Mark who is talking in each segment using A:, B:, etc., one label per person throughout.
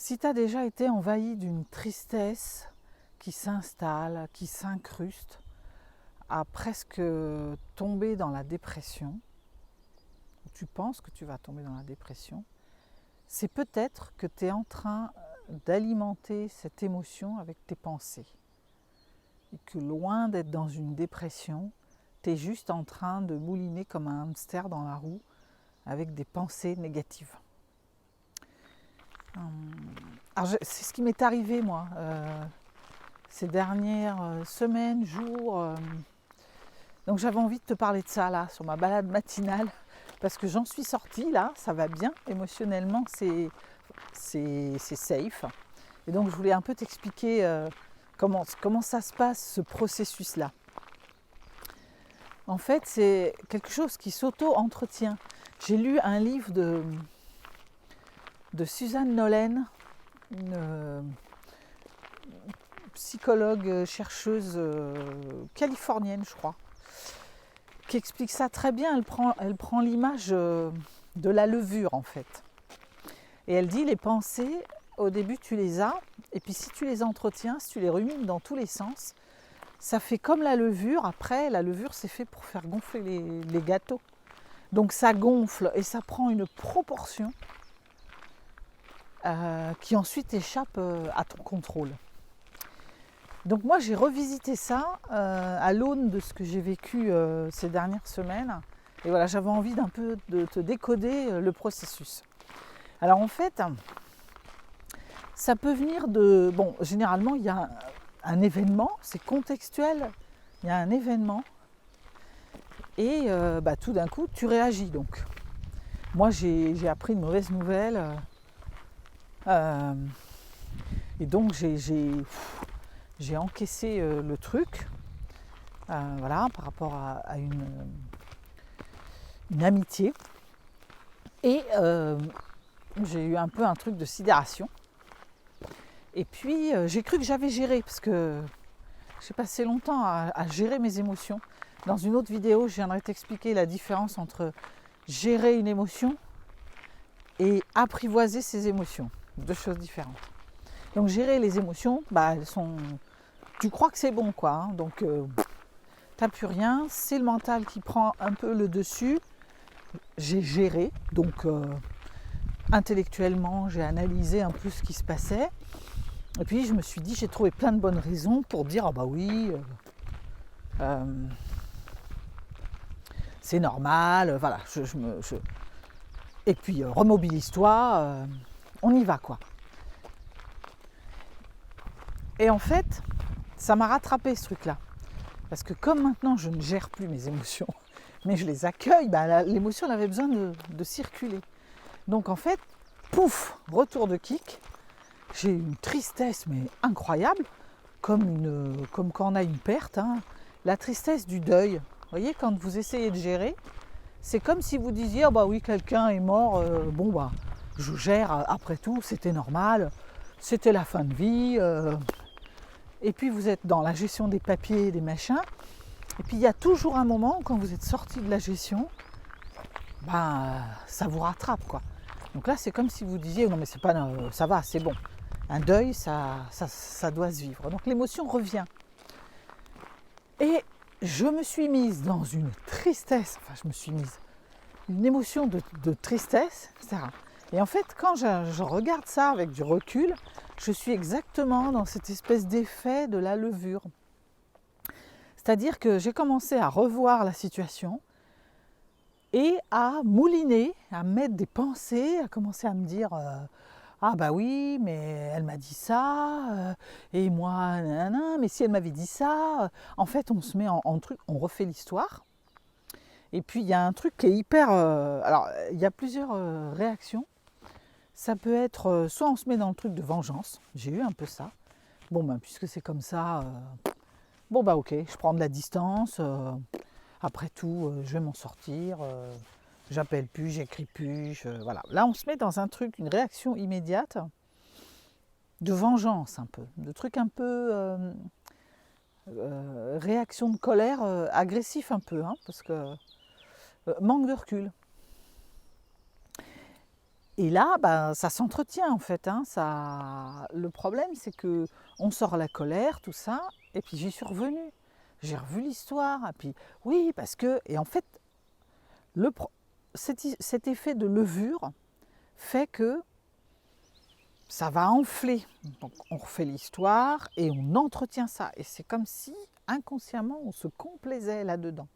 A: Si tu as déjà été envahi d'une tristesse qui s'installe, qui s'incruste, à presque tomber dans la dépression, ou tu penses que tu vas tomber dans la dépression, c'est peut-être que tu es en train d'alimenter cette émotion avec tes pensées. Et que loin d'être dans une dépression, tu es juste en train de mouliner comme un hamster dans la roue avec des pensées négatives. Alors c'est ce qui m'est arrivé moi ces dernières semaines, jours. Donc j'avais envie de te parler de ça là, sur ma balade matinale, parce que j'en suis sortie là, ça va bien, émotionnellement c'est safe. Et donc je voulais un peu t'expliquer comment ça se passe, ce processus-là. En fait, c'est quelque chose qui s'auto-entretient. J'ai lu un livre de Suzanne Nolen, une psychologue, chercheuse californienne, je crois, qui explique ça très bien. Elle prend l'image de la levure, en fait. Et elle dit, les pensées, au début, tu les as, et puis si tu les entretiens, si tu les rumines dans tous les sens, ça fait comme la levure. Après, la levure, c'est fait pour faire gonfler les gâteaux. Donc ça gonfle et ça prend une proportion qui ensuite échappe à ton contrôle. Donc moi, j'ai revisité ça à l'aune de ce que j'ai vécu ces dernières semaines. Et voilà, j'avais envie d'un peu de te décoder le processus. Alors en fait, ça peut venir de... Bon, généralement, il y a un événement, c'est contextuel. Il y a un événement et tout d'un coup, tu réagis. Donc, moi, j'ai appris une mauvaise nouvelle et donc j'ai encaissé le truc, voilà, par rapport à une amitié. Et j'ai eu un peu un truc de sidération. Et puis, j'ai cru que j'avais géré, parce que j'ai passé longtemps à gérer mes émotions. Dans une autre vidéo, je viendrai t'expliquer la différence entre gérer une émotion et apprivoiser ses émotions. Deux choses différentes. Donc, gérer les émotions, elles sont... Tu crois que c'est bon, quoi. Hein, donc, t'as plus rien. C'est le mental qui prend un peu le dessus. J'ai géré. Donc, intellectuellement, j'ai analysé un peu ce qui se passait. Et puis, je me suis dit, j'ai trouvé plein de bonnes raisons pour dire, ah bah oui, c'est normal, voilà. Et puis, remobilise-toi, on y va, quoi. Et en fait, ça m'a rattrapé, ce truc-là. Parce que comme maintenant, je ne gère plus mes émotions, mais je les accueille, l'émotion elle avait besoin de circuler. Donc en fait, pouf, retour de kick, j'ai une tristesse mais incroyable, comme quand on a une perte, hein, la tristesse du deuil. Vous voyez, quand vous essayez de gérer, c'est comme si vous disiez, oh bah oui, quelqu'un est mort, je gère, après tout, c'était normal, c'était la fin de vie. Et puis vous êtes dans la gestion des papiers, des machins. Et puis il y a toujours un moment, quand vous êtes sorti de la gestion, ça vous rattrape, quoi. Donc là, c'est comme si vous disiez, non mais c'est pas, ça va, c'est bon. Un deuil, ça doit se vivre. Donc l'émotion revient. Et je me suis mise dans une tristesse, une émotion de tristesse, etc. Et en fait, quand je regarde ça avec du recul, je suis exactement dans cette espèce d'effet de la levure. C'est-à-dire que j'ai commencé à revoir la situation et à mouliner, à mettre des pensées, à commencer à me dire ah bah oui, mais elle m'a dit ça, et moi, nanana, mais si elle m'avait dit ça, en fait on se met en truc, on refait l'histoire. Et puis il y a un truc qui est hyper... alors il y a plusieurs réactions. Ça peut être soit on se met dans le truc de vengeance, j'ai eu un peu ça. Bon puisque c'est comme ça, ok, je prends de la distance, après tout je vais m'en sortir, j'appelle plus, j'écris plus, voilà. Là on se met dans un truc, une réaction immédiate de vengeance un peu, de truc un peu réaction de colère, agressif un peu, hein, parce que manque de recul. Et là, ben, ça s'entretient en fait. Hein, le problème, c'est que on sort la colère, tout ça, et puis j'y suis revenue. J'ai revu l'histoire, et puis oui, parce que... Et en fait, cet effet de levure fait que ça va enfler. Donc on refait l'histoire et on entretient ça. Et c'est comme si inconsciemment on se complaisait là-dedans.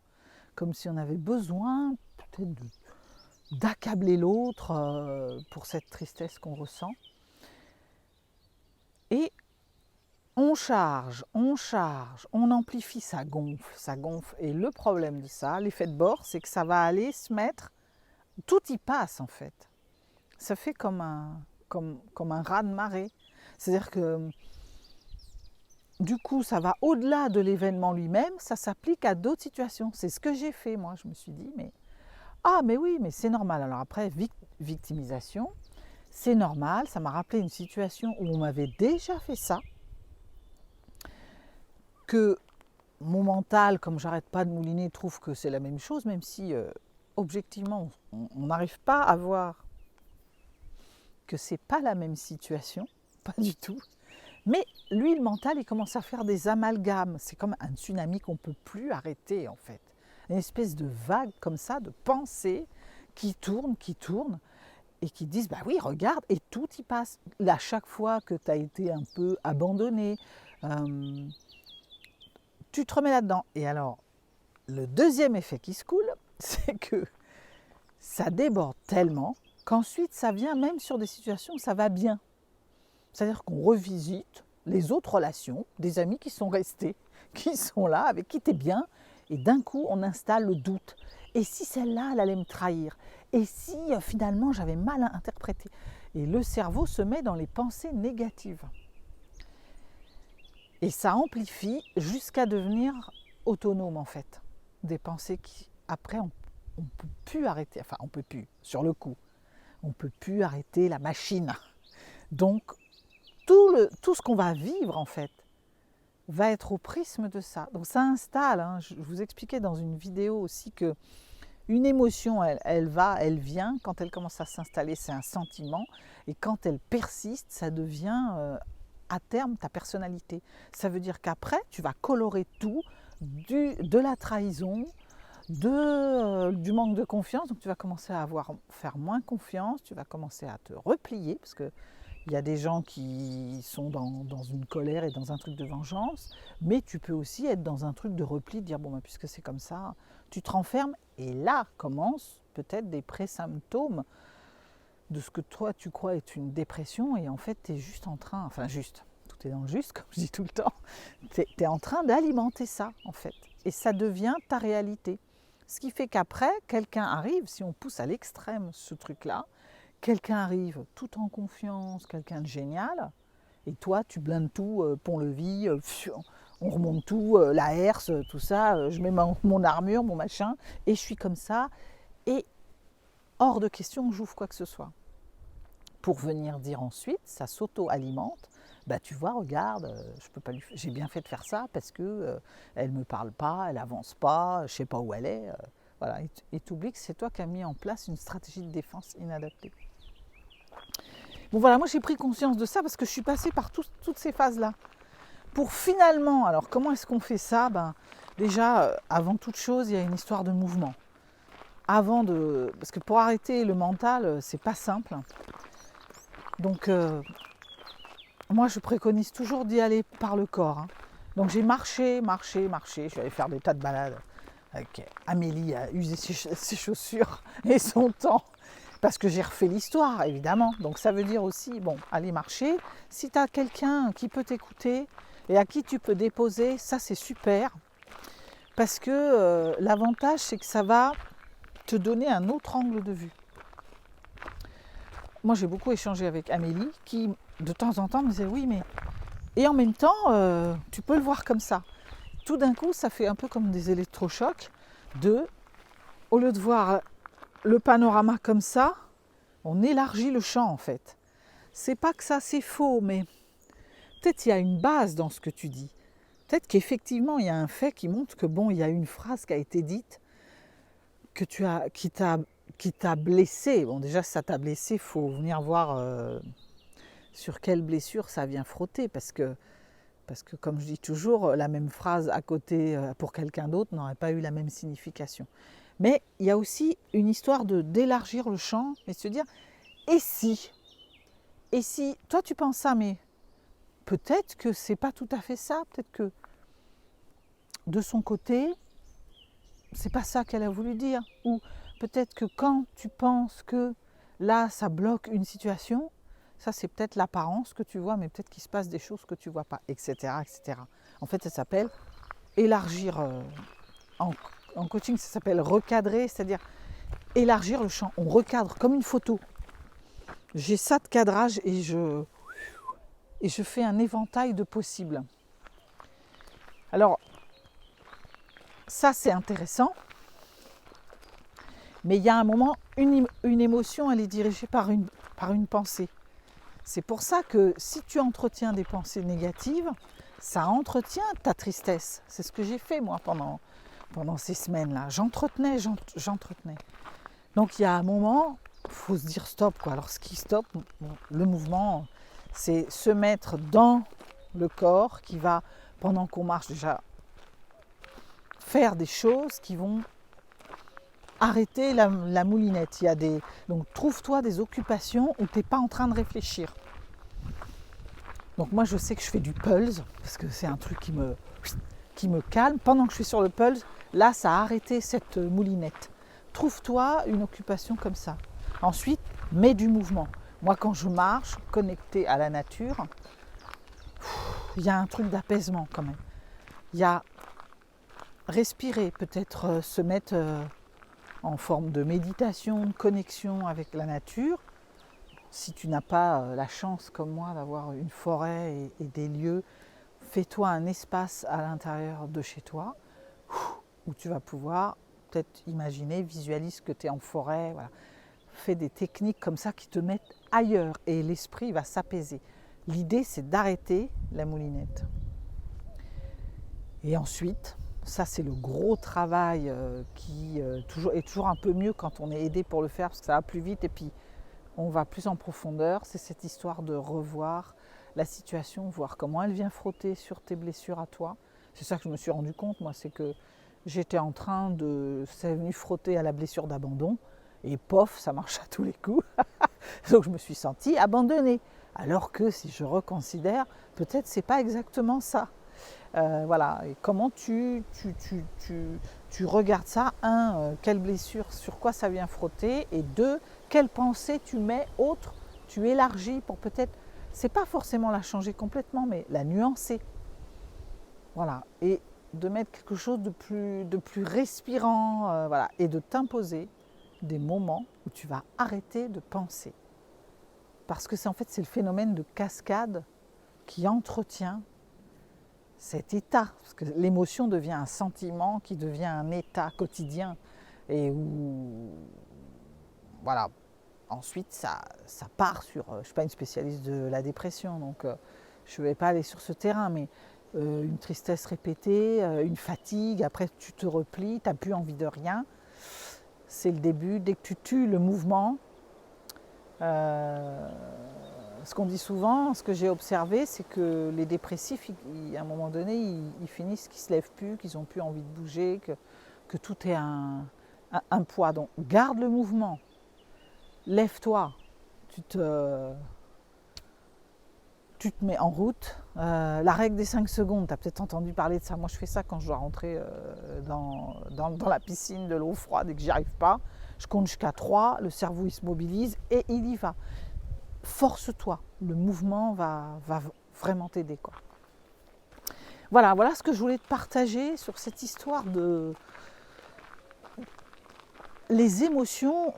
A: Comme si on avait besoin peut-être d'accabler l'autre pour cette tristesse qu'on ressent. Et on charge, on amplifie, ça gonfle, ça gonfle. Et le problème de ça, l'effet de bord, c'est que ça va aller se mettre, tout y passe en fait. Ça fait comme un raz-de-marée. C'est-à-dire que du coup, ça va au-delà de l'événement lui-même, ça s'applique à d'autres situations. C'est ce que j'ai fait, moi. Je me suis dit, mais oui, mais c'est normal. Alors après, victimisation, c'est normal. Ça m'a rappelé une situation où on m'avait déjà fait ça. Que mon mental, comme j'arrête pas de mouliner, trouve que c'est la même chose, même si objectivement, on n'arrive pas à voir que c'est pas la même situation, pas du tout. Mais lui, le mental, il commence à faire des amalgames. C'est comme un tsunami qu'on ne peut plus arrêter, en fait. Une espèce de vague comme ça, de pensées qui tournent, et qui disent, bah oui, regarde, et tout y passe. À chaque fois que tu as été un peu abandonné, tu te remets là-dedans. Et alors, le deuxième effet qui se coule, c'est que ça déborde tellement qu'ensuite, ça vient même sur des situations où ça va bien. C'est-à-dire qu'on revisite les autres relations, des amis qui sont restés, qui sont là, avec qui tu es bien, et d'un coup, on installe le doute. Et si celle-là, elle allait me trahir? Et si finalement, j'avais mal interprété? Et le cerveau se met dans les pensées négatives. Et ça amplifie jusqu'à devenir autonome, en fait. Des pensées qui, après, on ne peut plus arrêter. Enfin, on ne peut plus, sur le coup. On ne peut plus arrêter la machine. Donc, tout ce qu'on va vivre, en fait, va être au prisme de ça. Donc ça installe, hein, je vous expliquais dans une vidéo aussi que une émotion, elle vient, quand elle commence à s'installer, c'est un sentiment, et quand elle persiste, ça devient à terme ta personnalité. Ça veut dire qu'après, tu vas colorer tout, de la trahison, du manque de confiance, donc tu vas commencer à faire moins confiance, tu vas commencer à te replier, parce que il y a des gens qui sont dans une colère et dans un truc de vengeance, mais tu peux aussi être dans un truc de repli, de dire bon, puisque c'est comme ça, tu te renfermes, et là commencent peut-être des pré-symptômes de ce que toi tu crois être une dépression, et en fait tu es juste en train, enfin juste, tout est dans le juste, comme je dis tout le temps, tu es en train d'alimenter ça en fait, et ça devient ta réalité. Ce qui fait qu'après, quelqu'un arrive, si on pousse à l'extrême ce truc-là, quelqu'un arrive tout en confiance, quelqu'un de génial, et toi tu blindes tout, pont-levis, on remonte tout, la herse, tout ça, je mets mon armure, mon machin, et je suis comme ça, et hors de question que j'ouvre quoi que ce soit. Pour venir dire ensuite, ça s'auto-alimente, bah tu vois, regarde, je peux pas j'ai bien fait de faire ça parce que elle me parle pas, elle avance pas, je sais pas où elle est, voilà, et tu oublies que c'est toi qui as mis en place une stratégie de défense inadaptée. Bon voilà, moi j'ai pris conscience de ça parce que je suis passée par toutes ces phases-là. Pour finalement, alors comment est-ce qu'on fait ça? Déjà, avant toute chose, il y a une histoire de mouvement. Parce que pour arrêter le mental, c'est pas simple. Donc, moi je préconise toujours d'y aller par le corps. Hein. Donc j'ai marché, je suis allée faire des tas de balades. Avec Amélie a usé ses chaussures et son temps. Parce que j'ai refait l'histoire, évidemment. Donc ça veut dire aussi, bon, aller marcher. Si tu as quelqu'un qui peut t'écouter et à qui tu peux déposer, ça c'est super. Parce que l'avantage, c'est que ça va te donner un autre angle de vue. Moi, j'ai beaucoup échangé avec Amélie, qui, de temps en temps, me disait, oui, mais... Et en même temps, tu peux le voir comme ça. Tout d'un coup, ça fait un peu comme des électrochocs. Au lieu de voir le panorama comme ça, on élargit le champ en fait. C'est pas que ça c'est faux, mais peut-être il y a une base dans ce que tu dis. Peut-être qu'effectivement il y a un fait qui montre que bon, il y a une phrase qui a été dite qui qui t'a blessé. Bon, déjà, si ça t'a blessé, il faut venir voir sur quelle blessure ça vient frotter. Parce que, comme je dis toujours, la même phrase à côté pour quelqu'un d'autre n'aurait pas eu la même signification. Mais il y a aussi une histoire d'élargir le champ et de se dire, et si toi tu penses ça, mais peut-être que c'est pas tout à fait ça, peut-être que de son côté, c'est pas ça qu'elle a voulu dire. Ou peut-être que quand tu penses que là, ça bloque une situation, ça c'est peut-être l'apparence que tu vois, mais peut-être qu'il se passe des choses que tu vois pas, etc. etc. En fait, ça s'appelle élargir. En coaching, ça s'appelle recadrer, c'est-à-dire élargir le champ. On recadre comme une photo. J'ai ça de cadrage et je fais un éventail de possibles. Alors, ça c'est intéressant, mais il y a un moment, une émotion, elle est dirigée par une pensée. C'est pour ça que si tu entretiens des pensées négatives, ça entretient ta tristesse. C'est ce que j'ai fait moi pendant ces semaines-là. J'entretenais. Donc il y a un moment, il faut se dire stop, quoi. Alors ce qui stoppe, le mouvement, c'est se mettre dans le corps qui va, pendant qu'on marche déjà, faire des choses qui vont arrêter la moulinette. Donc trouve-toi des occupations où tu n'es pas en train de réfléchir. Donc moi je sais que je fais du pulse, parce que c'est un truc qui me calme. Pendant que je suis sur le pulse, là ça a arrêté cette moulinette. Trouve-toi une occupation comme ça. Ensuite, mets du mouvement. Moi quand je marche, connectée à la nature, il y a un truc d'apaisement quand même. Il y a respirer, peut-être se mettre en forme de méditation, de connexion avec la nature. Si tu n'as pas la chance comme moi d'avoir une forêt et des lieux, fais-toi un espace à l'intérieur de chez toi où tu vas pouvoir peut-être imaginer, visualise que tu es en forêt. Voilà. Fais des techniques comme ça qui te mettent ailleurs et l'esprit va s'apaiser. L'idée, c'est d'arrêter la moulinette. Et ensuite, ça c'est le gros travail qui est toujours un peu mieux quand on est aidé pour le faire parce que ça va plus vite et puis on va plus en profondeur. C'est cette histoire de revoir la situation, voir comment elle vient frotter sur tes blessures à toi. C'est ça que je me suis rendu compte, moi, c'est que j'étais en train de... C'est venu frotter à la blessure d'abandon et pof, ça marche à tous les coups. Donc je me suis sentie abandonnée. Alors que si je reconsidère, peut-être c'est pas exactement ça. Voilà, et comment tu regardes ça. Quelle blessure, sur quoi ça vient frotter. Et deux, quelle pensée tu mets autre, tu élargis pour peut-être, c'est pas forcément la changer complètement, mais la nuancer. Voilà, et de mettre quelque chose de plus respirant, voilà, et de t'imposer des moments où tu vas arrêter de penser. Parce que c'est le phénomène de cascade qui entretient cet état, parce que l'émotion devient un sentiment qui devient un état quotidien et où, voilà, ensuite ça part sur, je ne suis pas une spécialiste de la dépression, donc je ne vais pas aller sur ce terrain, mais une tristesse répétée, une fatigue, après tu te replies, tu n'as plus envie de rien, c'est le début. Dès que tu tues le mouvement, ce qu'on dit souvent, ce que j'ai observé, c'est que les dépressifs, à un moment donné, ils finissent qu'ils ne se lèvent plus, qu'ils n'ont plus envie de bouger, que tout est un poids. Donc garde le mouvement, lève-toi, tu te mets en route. La règle des 5 secondes, tu as peut-être entendu parler de ça. Moi, je fais ça quand je dois rentrer dans la piscine de l'eau froide et que j'y arrive pas. Je compte jusqu'à 3, le cerveau il se mobilise et il y va. Force-toi, le mouvement va vraiment t'aider, quoi. Voilà ce que je voulais te partager sur cette histoire de... Les émotions,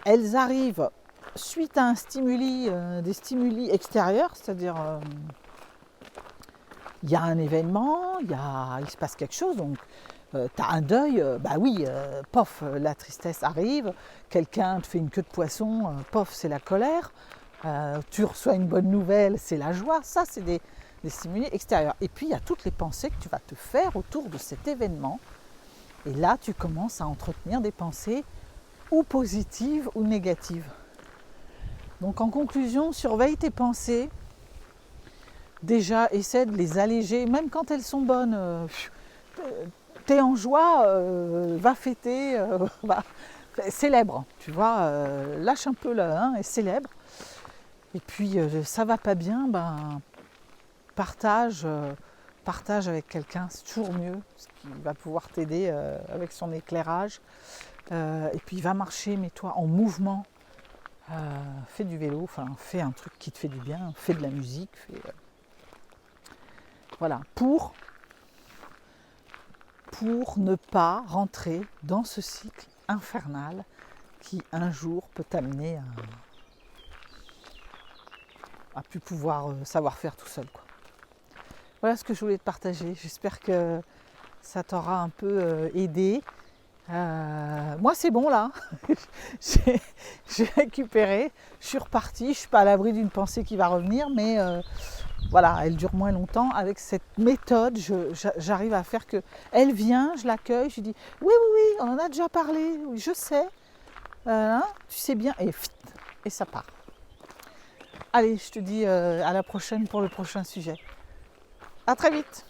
A: elles arrivent suite à un stimuli, des stimuli extérieurs, c'est-à-dire il y a un événement, il se passe quelque chose, donc tu as un deuil, pof, la tristesse arrive, quelqu'un te fait une queue de poisson, pof, c'est la colère, tu reçois une bonne nouvelle, c'est la joie, ça c'est des stimuli extérieurs. Et puis il y a toutes les pensées que tu vas te faire autour de cet événement, et là tu commences à entretenir des pensées ou positives ou négatives. Donc en conclusion, surveille tes pensées. Déjà, essaie de les alléger, même quand elles sont bonnes. T'es en joie, va fêter, célèbre, tu vois, lâche un peu là et célèbre. Et puis ça va pas bien, partage avec quelqu'un, c'est toujours mieux, parce qu'il va pouvoir t'aider avec son éclairage. Et puis va marcher, mets-toi en mouvement, fais du vélo, fais un truc qui te fait du bien, fais de la musique, voilà, pour ne pas rentrer dans ce cycle infernal qui un jour peut t'amener à plus pouvoir savoir faire tout seul, quoi. Voilà ce que je voulais te partager. J'espère que ça t'aura un peu aidé. Moi c'est bon là, j'ai récupéré, je suis repartie, je ne suis pas à l'abri d'une pensée qui va revenir, mais voilà, elle dure moins longtemps. Avec cette méthode, j'arrive à faire que elle vient, je l'accueille, je dis oui, on en a déjà parlé, oui, je sais, tu sais bien, et ça part. Allez, je te dis à la prochaine pour le prochain sujet. À très vite.